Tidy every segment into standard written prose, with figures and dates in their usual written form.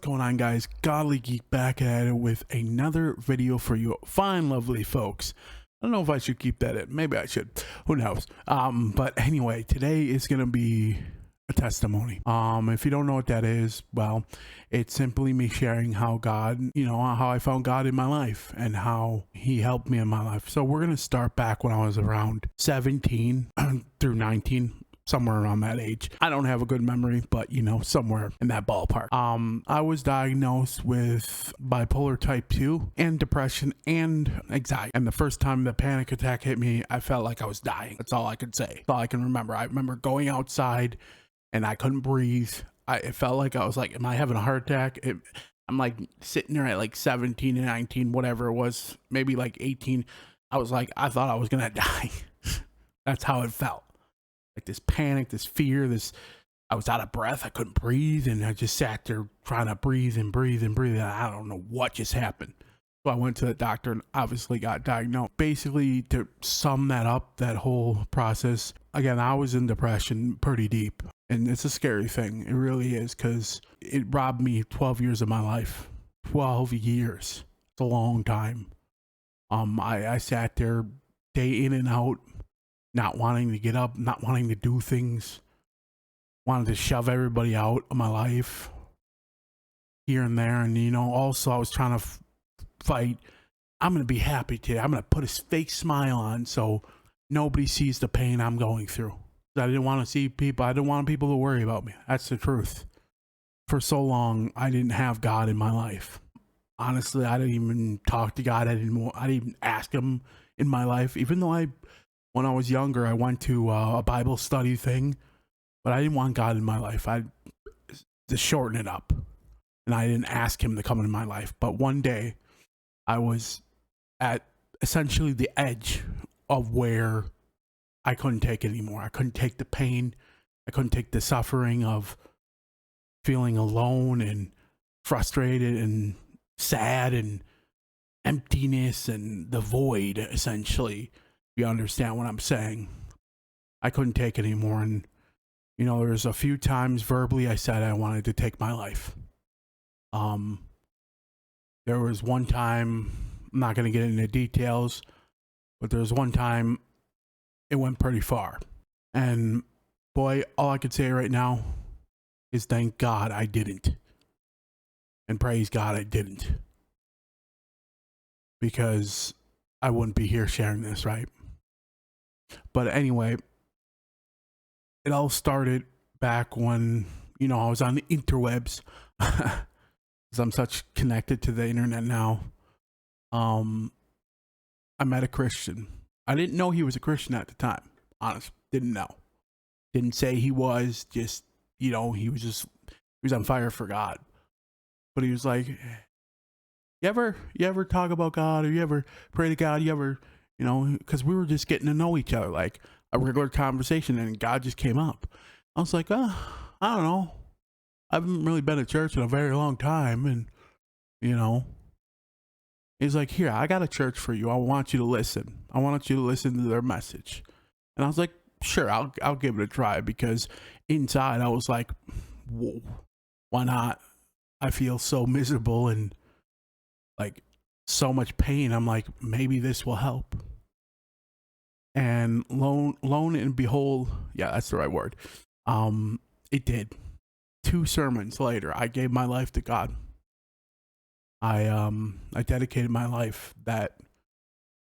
What's going on, guys? Godly Geek back at it with another video for you fine lovely folks. I don't know if I should keep that in. Maybe I should. Who knows? But anyway, today is gonna be a testimony. If you don't know what that is, well, it's simply me sharing how God, how I found God in my life and how he helped me in my life. So we're gonna start back when I was around 17 through 19, somewhere around that age. I don't have a good memory, but somewhere in that ballpark. I was diagnosed with bipolar type 2 and depression and anxiety. And the first time the panic attack hit me, I felt like I was dying. That's all I could say. That's all I can remember. I remember going outside and I couldn't breathe. It felt like I was like, am I having a heart attack? I'm like sitting there at like 17 and 19, whatever it was, maybe like 18. I was like, I thought I was gonna die. That's how it felt. Like this panic, this fear, I was out of breath. I couldn't breathe. And I just sat there trying to breathe and breathe and breathe. And I don't know what just happened. So I went to the doctor and obviously got diagnosed. Basically, to sum that up, that whole process, again, I was in depression pretty deep. And it's a scary thing. It really is, because it robbed me 12 years of my life. 12 years. It's a long time. I sat there day in and out, not wanting to get up, not wanting to do things, wanted to shove everybody out of my life here and there. And, also I was trying to fight. I'm going to be happy today. I'm going to put a fake smile on so nobody sees the pain I'm going through. I didn't want to see people. I didn't want people to worry about me. That's the truth. For so long, I didn't have God in my life. Honestly, I didn't even talk to God. I didn't even ask him in my life, even though when I was younger, I went to a Bible study thing, but I didn't want God in my life. I to shorten it up, and I didn't ask him to come into my life. But one day, I was at essentially the edge of where I couldn't take it anymore. I couldn't take the pain. I couldn't take the suffering of feeling alone and frustrated and sad and emptiness and the void, essentially. You understand what I'm saying? I couldn't take it anymore. And, there's a few times verbally I said I wanted to take my life. There was one time, I'm not going to get into details, but there was one time it went pretty far. And boy, all I could say right now is thank God I didn't. And praise God I didn't. Because I wouldn't be here sharing this, right? But anyway, it all started back when, I was on the interwebs, because I'm such connected to the internet now. I met a Christian. I didn't know he was a Christian at the time. Honest, didn't know. Didn't say he was, just, he was on fire for God. But he was like, you ever talk about God, or you ever pray to God, you ever, because we were just getting to know each other, like a regular conversation, and God just came up. I was like, I don't know. I haven't really been to church in a very long time. And, he's like, here, I got a church for you. I want you to listen. I want you to listen to their message. And I was like, sure, I'll give it a try, because inside I was like, whoa, why not? I feel so miserable and like so much pain. I'm like, maybe this will help. And lo and behold, yeah, that's the right word. It did. 2 sermons later, I gave my life to God. I dedicated my life that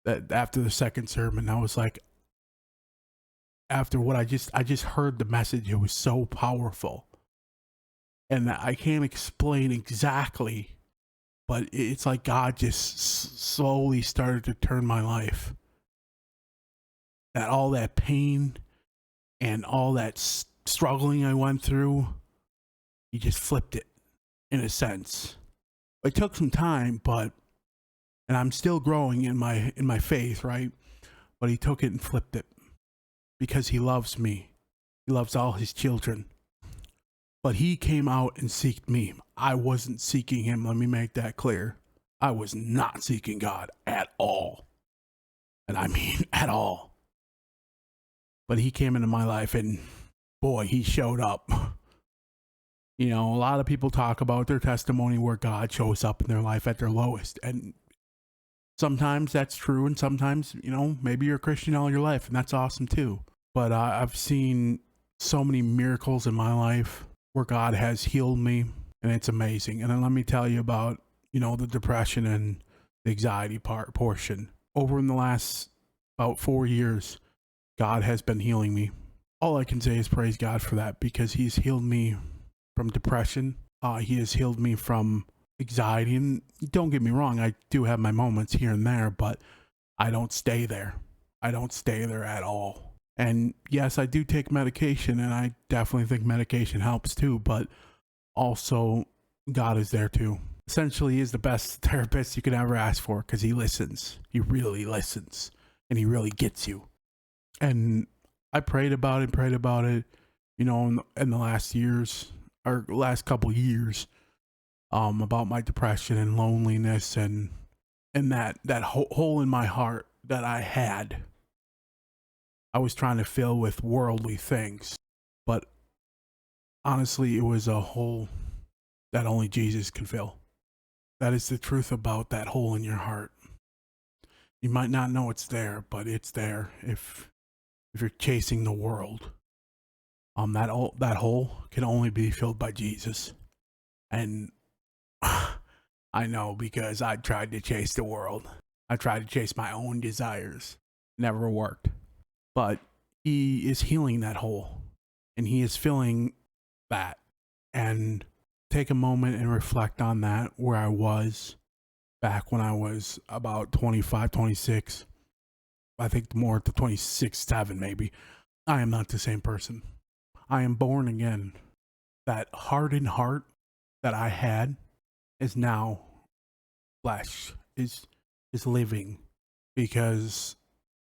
after the second sermon. I was like, after what I just heard the message, it was so powerful. And I can't explain exactly, but it's like God just slowly started to turn my life. That all that pain and all that struggling I went through, he just flipped it, in a sense. It took some time, and I'm still growing in my faith, right? But he took it and flipped it, because he loves me. He loves all his children. But he came out and sought me. I wasn't seeking him. Let me make that clear. I was not seeking God at all. And I mean at all. But he came into my life, and boy, he showed up. You know, a lot of people talk about their testimony where God shows up in their life at their lowest. And sometimes that's true. And sometimes, you know, maybe you're a Christian all your life, and that's awesome too. But I've seen so many miracles in my life where God has healed me, and it's amazing. And then let me tell you about, you know, the depression and the anxiety portion. Over in the last about 4 years, God has been healing me. All I can say is praise God for that, because he's healed me from depression. He has healed me from anxiety. And don't get me wrong, I do have my moments here and there, but I don't stay there. I don't stay there at all. And yes, I do take medication, and I definitely think medication helps too, but also God is there too. Essentially, he is the best therapist you could ever ask for, because he listens. He really listens, and he really gets you. And I prayed about it, you know, in the last years, or last couple years, about my depression and loneliness, and that hole in my heart that I had. I was trying to fill with worldly things, but honestly, it was a hole that only Jesus can fill. That is the truth about that hole in your heart. You might not know it's there, but it's there if you're chasing the world. That hole can only be filled by Jesus. And I know, because I tried to chase the world. I tried to chase my own desires. Never worked. But he is healing that hole, and he is filling that. And take a moment and reflect on that, where I was back when I was about 25, 26. I think more to 26, 7 maybe. I am not the same person. I am born again. That hardened heart that I had is now flesh, is living. Because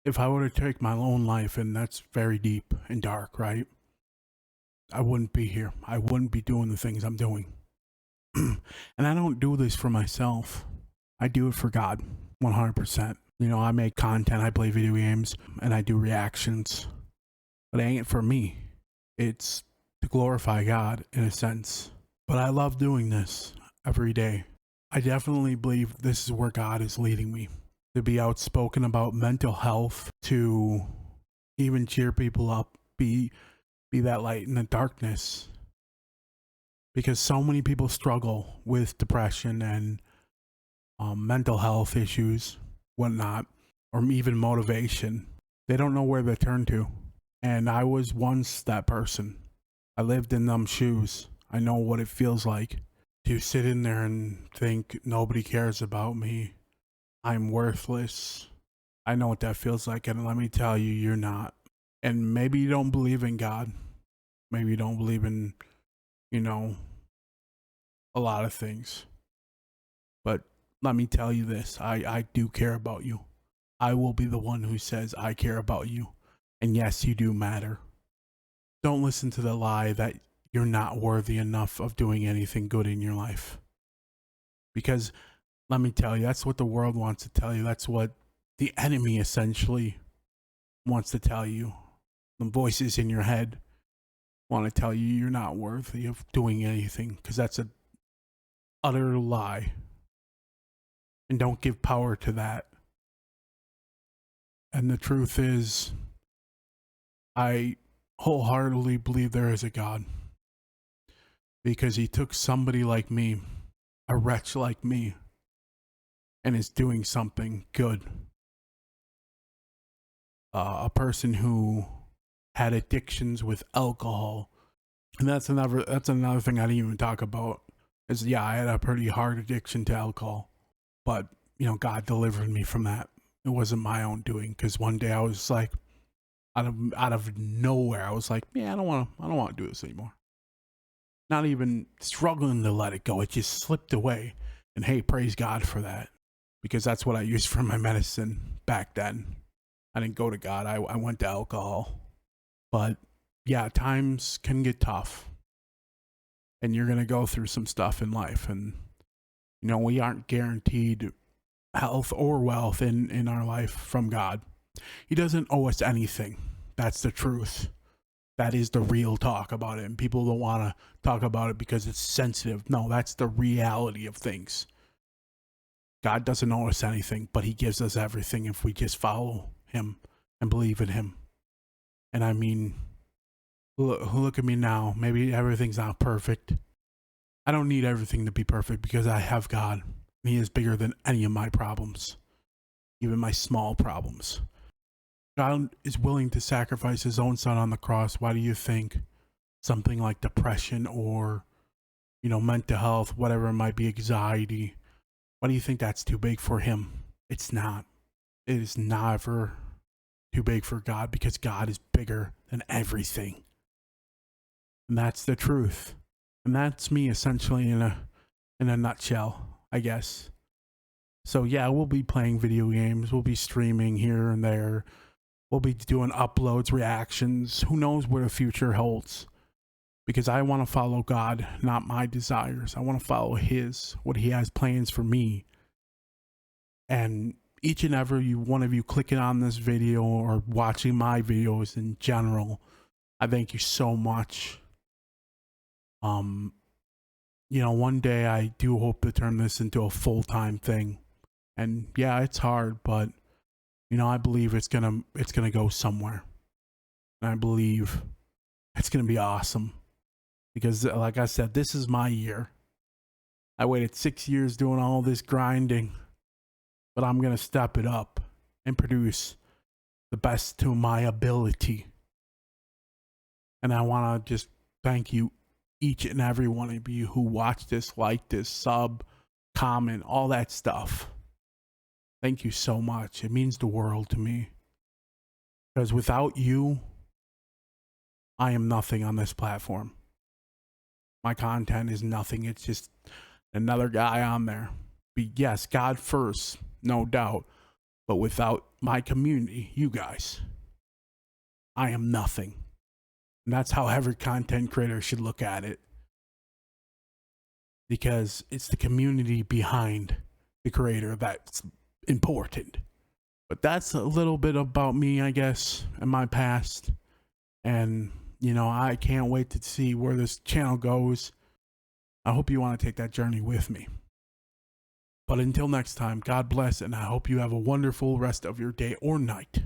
if I were to take my own life, and that's very deep and dark, right? I wouldn't be here. I wouldn't be doing the things I'm doing. And I don't do this for myself. I do it for God, 100%. You know, I make content, I play video games, and I do reactions. But it ain't for me. It's to glorify God, in a sense. But I love doing this every day. I definitely believe this is where God is leading me. To be outspoken about mental health, to even cheer people up, be that light in the darkness. Because so many people struggle with depression and mental health issues, whatnot, or even motivation. They don't know where to turn to. And I was once that person. I lived in them shoes. I know what it feels like to sit in there and think nobody cares about me. I'm worthless. I know what that feels like, and let me tell you, you're not. And maybe you don't believe in God. Maybe you don't believe in, you know, a lot of things. But let me tell you this, I do care about you. I will be the one who says I care about you. And yes, you do matter. Don't listen to the lie that you're not worthy enough of doing anything good in your life. Because let me tell you, that's what the world wants to tell you. That's what the enemy essentially wants to tell you. The voices in your head want to tell you you're not worthy of doing anything, because that's an utter lie. And don't give power to that. And the truth is, I wholeheartedly believe there is a God, because he took somebody like me, a wretch like me, and is doing something good. A person who had addictions with alcohol, and that's another thing I didn't even talk about. Is I had a pretty hard addiction to alcohol, but you know, God delivered me from that. It wasn't my own doing, because one day I was like, out of nowhere, I was like, I don't want to do this anymore. Not even struggling to let it go. It just slipped away. And hey, praise God for that, because that's what I used for my medicine back then. I didn't go to God. I went to alcohol. But yeah, times can get tough. And you're going to go through some stuff in life. And, you know, we aren't guaranteed health or wealth in our life from God. He doesn't owe us anything. That's the truth. That is the real talk about it. And people don't want to talk about it because it's sensitive. No, that's the reality of things. God doesn't owe us anything, but he gives us everything if we just follow him and believe in him. And I mean, look at me now. Maybe everything's not perfect. I don't need everything to be perfect because I have God. And he is bigger than any of my problems, even my small problems. God is willing to sacrifice his own son on the cross. Why do you think something like depression or, mental health, whatever it might be, anxiety, why do you think that's too big for him? It's not. It is never too big for God because God is bigger than everything. And that's the truth. And that's me essentially in a nutshell, I guess. So yeah, we'll be playing video games. We'll be streaming here and there. We'll be doing uploads, reactions. Who knows what the future holds? Because I want to follow God, not my desires. I want to follow his, what he has plans for me. And each and every one of you clicking on this video or watching my videos in general, I thank you so much. One day I do hope to turn this into a full-time thing. And yeah, it's hard, but I believe it's gonna go somewhere. And I believe it's gonna be awesome. Because like I said, this is my year. I waited 6 years doing all this grinding, but I'm gonna step it up and produce the best to my ability. And I wanna just thank you, each and every one of you who watch this, like this, sub, comment, all that stuff. Thank you so much. It means the world to me. Because without you, I am nothing on this platform. My content is nothing. It's just another guy on there. But yes, God first, no doubt. But without my community, you guys, I am nothing. And that's how every content creator should look at it. Because it's the community behind the creator that's important. But that's a little bit about me, I guess, and my past. And, I can't wait to see where this channel goes. I hope you want to take that journey with me. But until next time, God bless, and I hope you have a wonderful rest of your day or night.